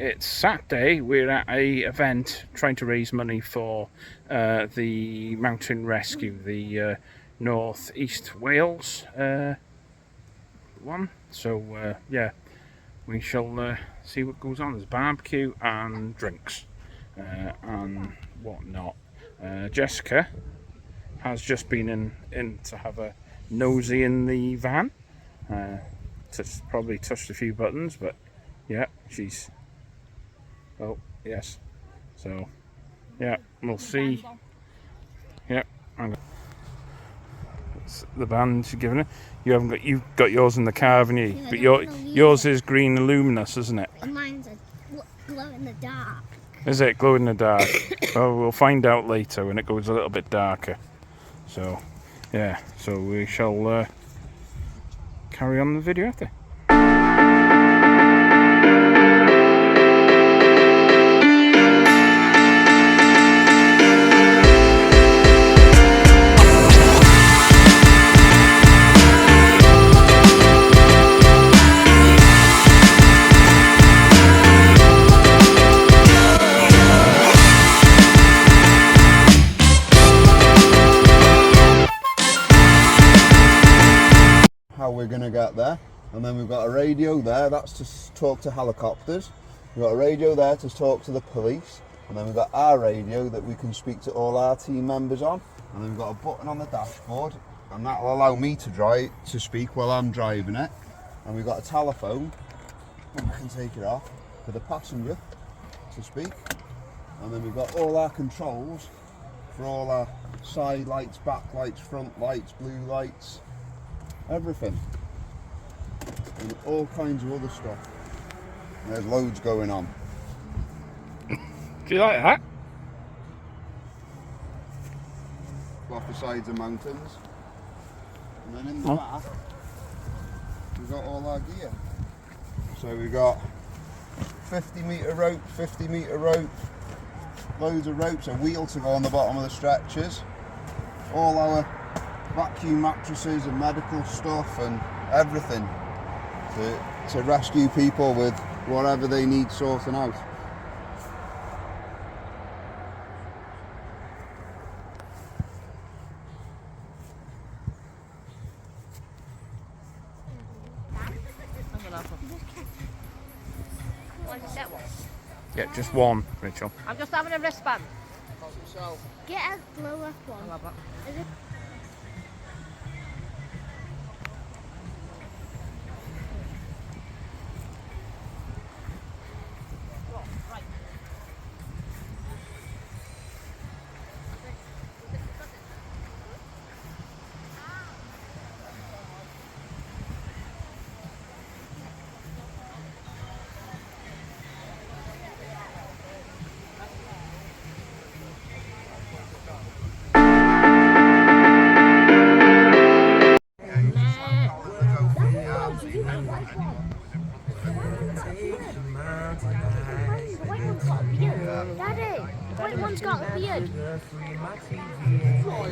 it's Saturday. We're at a event trying to raise money for the mountain rescue, the North East Wales one. So yeah, we shall see what goes on. There's barbecue and drinks and whatnot. Jessica has just been in to have a nosy in the van. Probably touched a few buttons, but yeah, she's... Oh, yes. So, yeah, we'll see. Yeah, it's the band she's given it. You've got yours in the car, haven't you? But yours is green and luminous, isn't it? And mine's a glow in the dark. Is it glow in the dark? Well, we'll find out later when it goes a little bit darker. So, yeah, so we shall carry on the video after. How we're going to get there, and then we've got a radio there, that's to talk to helicopters. We've got a radio there to talk to the police, and then we've got our radio that we can speak to all our team members on, and then we've got a button on the dashboard, and that will allow me to speak while I'm driving it, and we've got a telephone, and we can take it off for the passenger to speak, and then we've got all our controls for all our side lights, back lights, front lights, blue lights, everything, and all kinds of other stuff. There's loads going on. Do you like that? Off the sides of mountains, and then in the back we've got all our gear. So we've got 50-metre rope, 50-metre rope, loads of ropes, a wheel to go on the bottom of the stretchers, all our vacuum mattresses and medical stuff and everything to rescue people with whatever they need sorting out. Yeah, just one, Rachel. I'm just having a wristband. Get a blow up one. Daddy, white one's got a beard.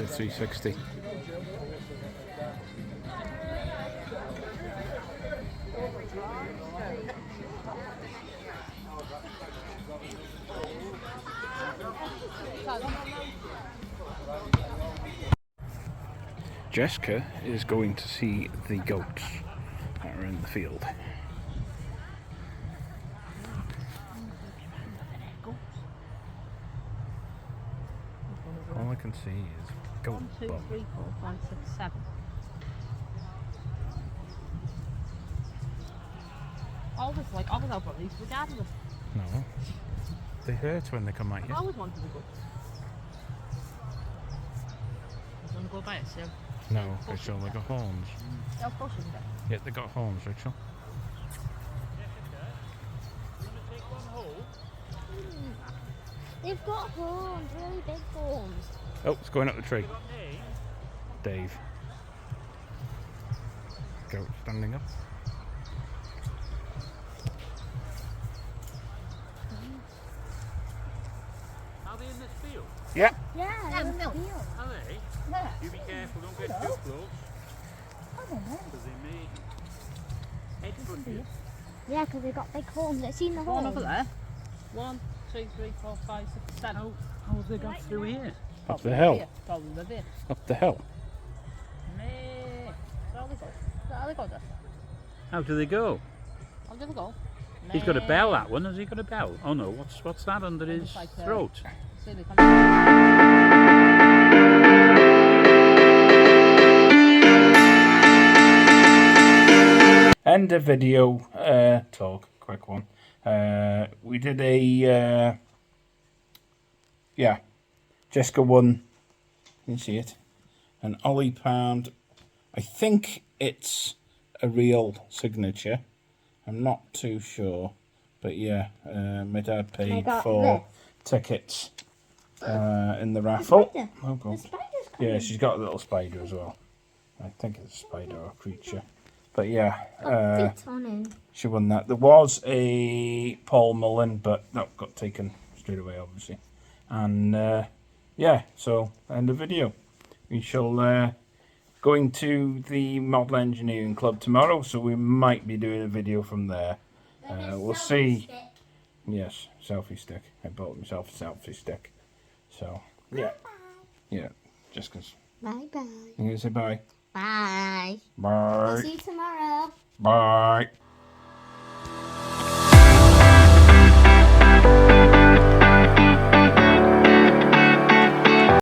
360. Jessica is going to see the goats that are in the field. All I can see is goat 1, 2, 3, 4, 5, 6, 7. Always out at least regardless. No, they hurt when they come at I've you. always wanted a goat. I was going to go by it, so. No, Rachel, they got horns. They'll push them down. Yeah, they got horns, Rachel. They've got horns, really big horns. Oh, it's going up the tree. Dave. Goat standing up. Are they in this field? Yeah. Yeah, Yeah, in the milk. field. Are they? Yeah. You be careful, don't get too close, I don't know. because they may headbutt you. Yeah, because they've got big horns. I've seen the One horns. over there. 1, 2, 3, 4, 5, 6, 7. How have they got through here? Up the hill. Probably live here. Up the hill. Meh. That's how they go. That's how they go there. How do they go? How do they go? He's got a bell, that one. Has he got a bell? Oh no, what's that under his It's like, throat? See, they come. End of video talk, quick one. We did a yeah, Jessica won, you can see it, and Ollie palmed. I think it's a real signature, I'm not too sure, but yeah, my dad paid for tickets in the raffle. Oh god. Yeah, she's got a little spider as well. I think it's a spider or a creature. But yeah, she won that. There was a Paul Mullen, but that got taken straight away, obviously. And yeah, so end of video. We shall going to the Model Engineering Club tomorrow, so we might be doing a video from there. We'll see. Yes, selfie stick. I bought myself a selfie stick. So yeah, yeah. Just cause. Bye bye. I'm gonna say bye. Bye. Bye. I'll see you tomorrow. Bye.